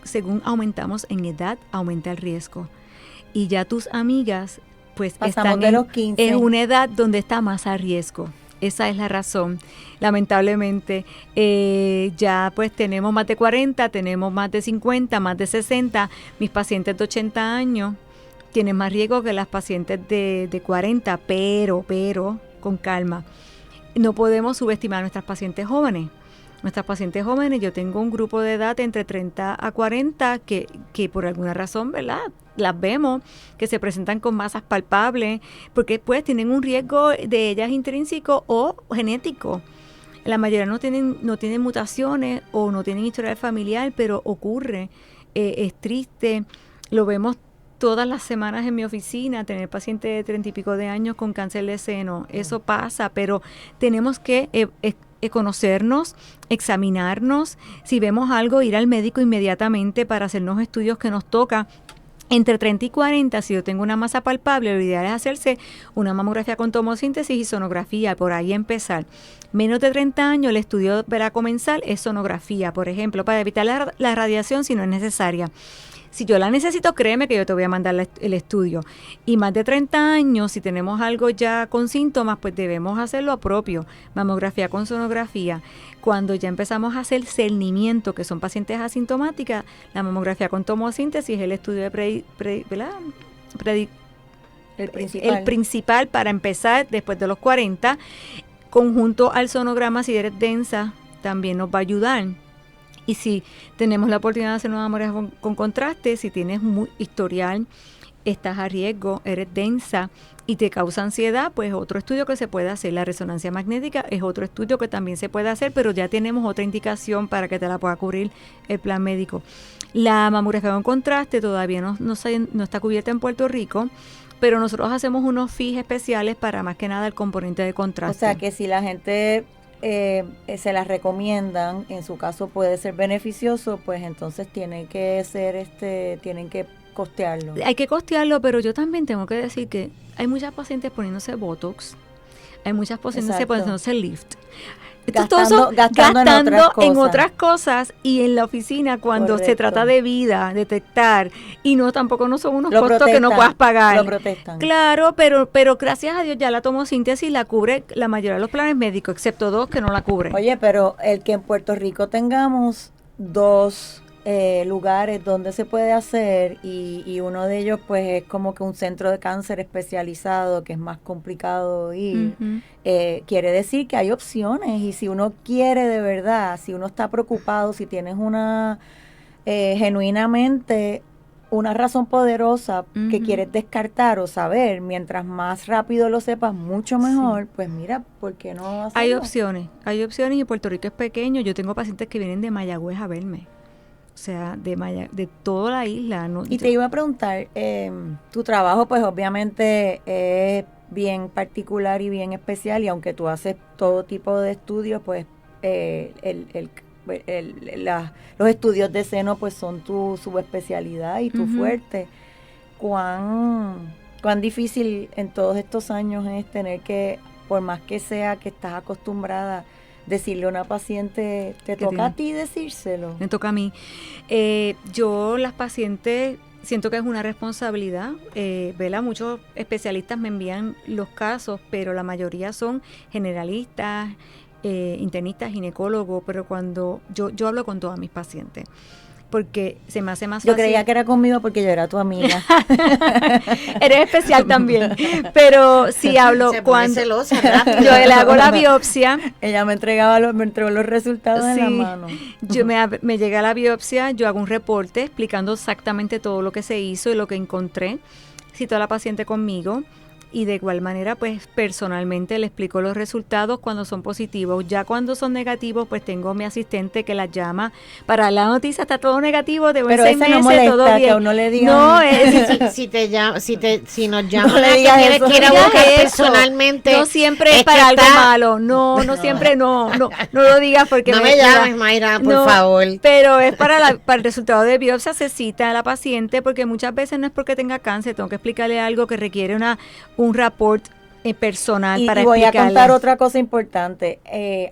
según aumentamos en edad, aumenta el riesgo. Y ya tus amigas, pues pasamos de los 15. Es una edad donde está más a riesgo. Esa es la razón. Lamentablemente, ya pues tenemos más de 40, tenemos más de 50, más de 60. Mis pacientes de 80 años tienen más riesgo que las pacientes de 40, pero, con calma. No podemos subestimar a nuestras pacientes jóvenes. Nuestras pacientes jóvenes, yo tengo un grupo de edad entre 30 a 40 que por alguna razón, ¿verdad?, las vemos, que se presentan con masas palpables, porque pues tienen un riesgo de ellas intrínseco o genético. La mayoría no tienen mutaciones o no tienen historial familiar, pero ocurre, es triste, lo vemos todas las semanas en mi oficina, tener pacientes de 30 y pico de años con cáncer de seno, eso pasa, pero tenemos que conocernos, examinarnos, si vemos algo, ir al médico inmediatamente para hacernos estudios que nos toca. Entre 30 y 40, si yo tengo una masa palpable, lo ideal es hacerse una mamografía con tomosíntesis y sonografía, por ahí empezar. Menos de 30 años, el estudio para comenzar es sonografía, por ejemplo, para evitar la radiación si no es necesaria. Si yo la necesito, créeme que yo te voy a mandar el estudio. Y más de 30 años, si tenemos algo ya con síntomas, pues debemos hacerlo a propio. Mamografía con sonografía. Cuando ya empezamos a hacer cernimiento, que son pacientes asintomáticas, la mamografía con tomosíntesis es el estudio de el principal para empezar después de los 40. Conjunto al sonograma, si eres densa, también nos va a ayudar. Y si tenemos la oportunidad de hacer una mamografía con contraste, si tienes historial, estás a riesgo, eres densa y te causa ansiedad, pues otro estudio que se puede hacer. La resonancia magnética es otro estudio que también se puede hacer, pero ya tenemos otra indicación para que te la pueda cubrir el plan médico. La mamografía con contraste todavía no está cubierta en Puerto Rico, pero nosotros hacemos unos fees especiales para más que nada el componente de contraste. O sea que si la gente se las recomiendan, en su caso puede ser beneficioso, pues entonces tienen que costearlo. Hay que costearlo, pero yo también tengo que decir que hay muchas pacientes poniéndose Botox, hay muchas pacientes poniéndose Lift. Gastando en otras cosas y en la oficina cuando se trata de vida, detectar, y tampoco no son unos costos que no puedas pagar. Lo protestan. Claro, pero gracias a Dios ya la tomosíntesis la cubre la mayoría de los planes médicos, excepto 2 que no la cubren. Oye, pero el que en Puerto Rico tengamos 2 lugares donde se puede hacer y uno de ellos pues es como que un centro de cáncer especializado que es más complicado ir, quiere decir que hay opciones, y si uno quiere de verdad, si uno está preocupado, si tienes genuinamente una razón poderosa que quieres descartar o saber, mientras más rápido lo sepas, mucho mejor, pues mira, ¿por qué no hacerlo? Hay opciones y Puerto Rico es pequeño. Yo tengo pacientes que vienen de Mayagüez a verme. O sea, de toda la isla. ¿No? Y te iba a preguntar, tu trabajo pues obviamente es bien particular y bien especial, y aunque tú haces todo tipo de estudios, pues los estudios de seno pues son tu subespecialidad y tu fuerte. ¿Cuán difícil en todos estos años es tener que, por más que sea que estás acostumbrada, decirle a una paciente, te ¿Qué toca a tiene? ti decírselo? Me toca a mí. Yo, las pacientes, siento que es una responsabilidad. ¿Verdad? Muchos especialistas me envían los casos, pero la mayoría son generalistas, internistas, ginecólogos, pero cuando yo hablo con todas mis pacientes, porque se me hace más Yo fácil. creía que era conmigo porque yo era tu amiga. Eres especial también, pero si hablo Se pone cuando celosa, rápido. yo le hago la biopsia. Ella me entregó los resultados en la Sí, mano. me llega la biopsia, yo hago un reporte explicando exactamente todo lo que se hizo y lo que encontré. Cito a la paciente conmigo y de igual manera, pues personalmente le explico los resultados cuando son positivos. Ya cuando son negativos, pues tengo mi asistente que las llama para la noticia, está todo negativo, te voy Pero 6 ese no meses, molesta todo que bien. a uno le digan. No, Si nos llaman, No le que digas tienes eso. que ir a No digas buscar eso. personalmente. no siempre es que para algo está- malo, no siempre, no lo digas porque No me llames, Mayra, por no, favor. Pero es para el resultado de biopsia, se cita a la paciente porque muchas veces no es porque tenga cáncer, tengo que explicarle algo que requiere un rapport personal para Y voy a explicarle. contar otra cosa importante.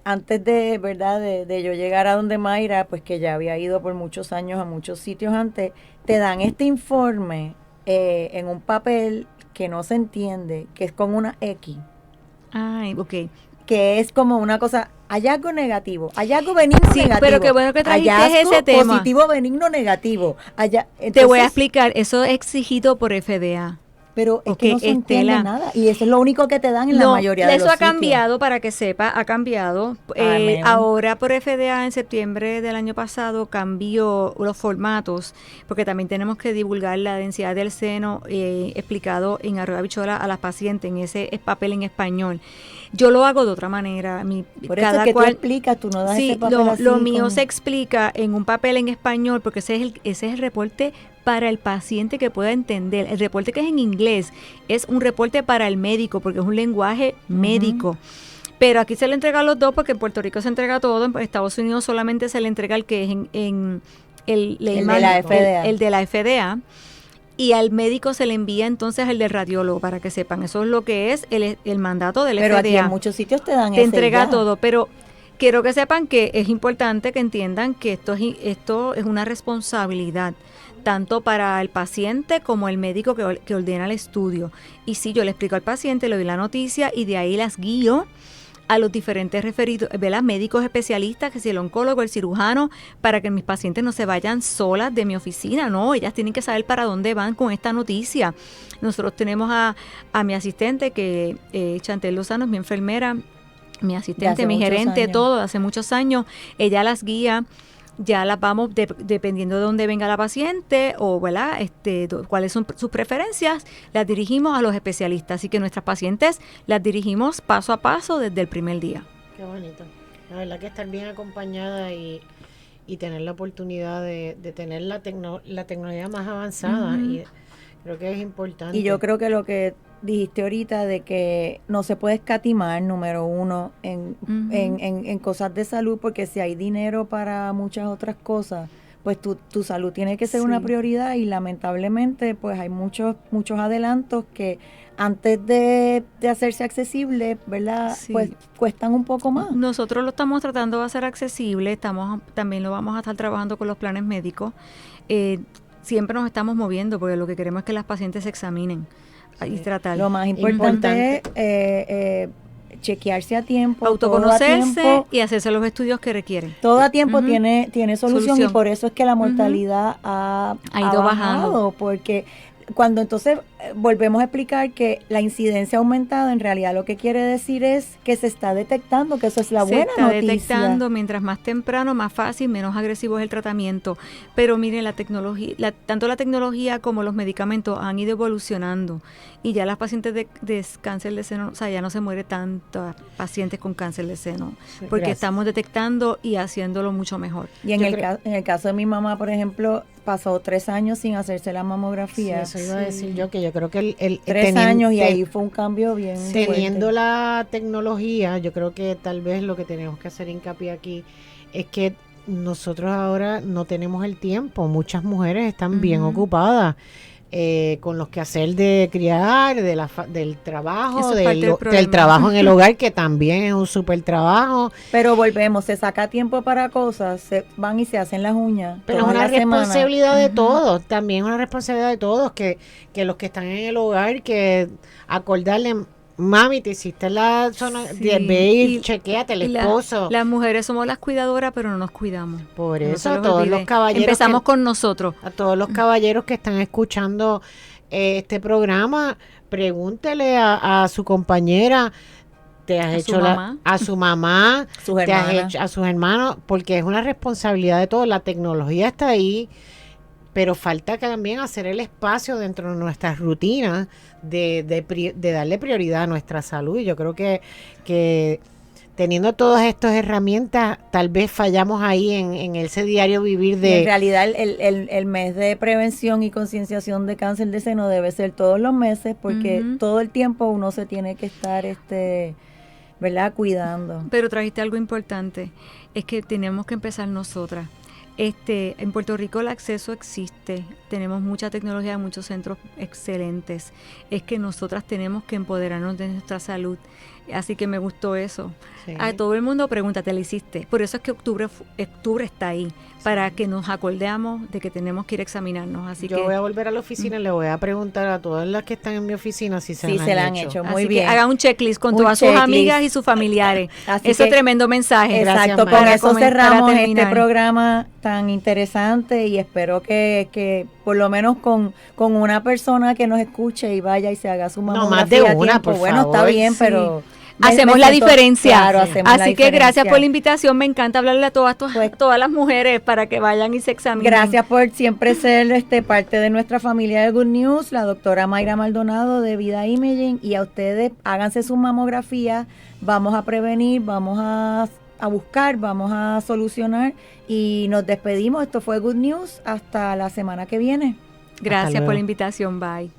Antes de, ¿verdad? De yo llegar a donde Mayra, pues que ya había ido por muchos años a muchos sitios antes, te dan este informe en un papel que no se entiende, que es con una X, Ay, ok. que es como una cosa, hallazgo negativo, hallazgo benigno Sí, negativo. pero qué bueno que trajiste hallazgo ese tema. positivo benigno negativo. Te voy a Entonces, explicar, eso es exigido por FDA. pero es Ok, que no se entiende Estela. nada. Y eso es lo único que te dan en la mayoría de los eso ha sitios. cambiado, para que sepa, ha cambiado. Amén. Ahora por FDA en septiembre del año pasado cambió los formatos, porque también tenemos que divulgar la densidad del seno explicado en arroz de habichuela a las pacientes en ese papel en español. Yo lo hago de otra manera. Por eso cada es que cual, tú explicas, tú no das sí, ese papel así lo mío con- se explica en un papel en español, porque ese es el reporte para el paciente que pueda entender. El reporte que es en inglés es un reporte para el médico, porque es un lenguaje médico. Pero aquí se le entrega a los dos, porque en Puerto Rico se entrega todo, en Estados Unidos solamente se le entrega el que es en el de la FDA. el de la FDA. Y al médico se le envía entonces el del radiólogo, para que sepan. Eso es lo que es el mandato del Pero FDA. aquí en muchos sitios te dan Te ese entrega ya. todo, pero quiero que sepan que es importante que entiendan que esto es una responsabilidad, tanto para el paciente como el médico que ordena el estudio. Y si yo le explico al paciente, le doy la noticia y de ahí las guío a los diferentes referidos, ¿verdad? Médicos especialistas, que si el oncólogo, el cirujano, para que mis pacientes no se vayan solas de mi oficina, no, ellas tienen que saber para dónde van con esta noticia. Nosotros tenemos a mi asistente, que Chantel Lozano es mi enfermera, mi asistente, hace mi muchos gerente, años. todo, hace muchos años. Ella las guía, ya las vamos, dependiendo de dónde venga la paciente o, ¿verdad? Cuáles son sus preferencias, las dirigimos a los especialistas. Así que nuestras pacientes las dirigimos paso a paso desde el primer día. Qué bonito. La verdad que estar bien acompañada y tener la oportunidad de tener la tecnología más avanzada. Y creo que es importante. Y yo creo que lo que dijiste ahorita de que no se puede escatimar, número uno, en cosas de salud, porque si hay dinero para muchas otras cosas, pues tu salud tiene que ser una prioridad, y lamentablemente pues hay muchos adelantos que antes de hacerse accesible, ¿verdad? Sí. Pues cuestan un poco más. Nosotros lo estamos tratando de hacer accesible, también lo vamos a estar trabajando con los planes médicos. Siempre nos estamos moviendo porque lo que queremos es que las pacientes se examinen y tratar. Lo más importante es chequearse a tiempo, autoconocerse y hacerse los estudios que requieren. todo a tiempo tiene solución, y por eso es que la mortalidad Ha ido bajando. porque cuando entonces volvemos a explicar que la incidencia ha aumentado, en realidad lo que quiere decir es que se está detectando, que eso es la Se buena está noticia. detectando, mientras más temprano, más fácil, menos agresivo es el tratamiento. Pero miren, la tecnología, tanto la tecnología como los medicamentos han ido evolucionando, y ya las pacientes de cáncer de seno, o sea, ya no se muere tantas pacientes con cáncer de seno, porque Gracias. estamos detectando y haciéndolo mucho mejor. Y en Yo en el caso de mi mamá, por ejemplo, pasó 3 años sin hacerse la mamografía. Sí, eso iba a decir yo, que yo creo que el 3 años, y ahí fue un cambio bien teniendo fuerte. la tecnología, yo creo que tal vez lo que tenemos que hacer hincapié aquí es que nosotros ahora no tenemos el tiempo. Muchas mujeres están bien ocupadas. con los quehaceres de criar, del trabajo, Eso es parte del problema. del trabajo en el hogar, que también es un súper trabajo. Pero volvemos, se saca tiempo para cosas, se van y se hacen las uñas. Pero es toda una la semana. responsabilidad de todos, también es una responsabilidad de todos, que los que están en el hogar, que acordarle, mami, te hiciste la zona, ve y chequéate el esposo. Las mujeres somos las cuidadoras, pero no nos cuidamos. Por No eso, se a los todos olvide. los caballeros Empezamos con nosotros. a todos los caballeros que están escuchando este programa, pregúntele a su compañera, te has hecho a su mamá, Sus te has hermanas. hecho a sus hermanos, porque es una responsabilidad de todos. La tecnología está ahí, pero falta que también hacer el espacio dentro de nuestras rutinas de darle prioridad a nuestra salud. Y yo creo que teniendo todas estas herramientas, tal vez fallamos ahí en ese diario vivir Y en realidad el mes de prevención y concienciación de cáncer de seno debe ser todos los meses, porque todo el tiempo uno se tiene que estar ¿verdad? Cuidando. Pero trajiste algo importante, es que tenemos que empezar nosotras. En Puerto Rico el acceso existe, tenemos mucha tecnología, muchos centros excelentes. Es que nosotras tenemos que empoderarnos de nuestra salud. Así que me gustó eso. Sí. A todo el mundo pregunta, ¿te lo hiciste? Por eso es que octubre está ahí, para que nos acordemos de que tenemos que ir a examinarnos. Así Yo que voy a volver a la oficina y le voy a preguntar a todas las que están en mi oficina si se Sí, la han hecho. Muy así bien. que haga un checklist con Un todas sus checklist. amigas y sus familiares. Así Eso es que- tremendo mensaje. Exacto, Gracias, con Mayra. eso cerramos este terminar. programa tan interesante y espero que por lo menos con una persona que nos escuche y vaya y se haga su mamografía más de a una, tiempo. por Bueno, está favor. bien, Sí. pero Hacemos la diferencia. Claro, hacemos la Así que gracias diferencia. por la invitación. Me encanta hablarle a Pues- todas las mujeres para que vayan y se examinen. Gracias por siempre ser parte de nuestra familia de Good News, la doctora Mayra Maldonado de Vida Imaging, y a ustedes háganse su mamografía, vamos a prevenir, vamos a buscar, vamos a solucionar y nos despedimos. Esto fue Good News, hasta la semana que viene. Gracias luego. por la invitación. Bye.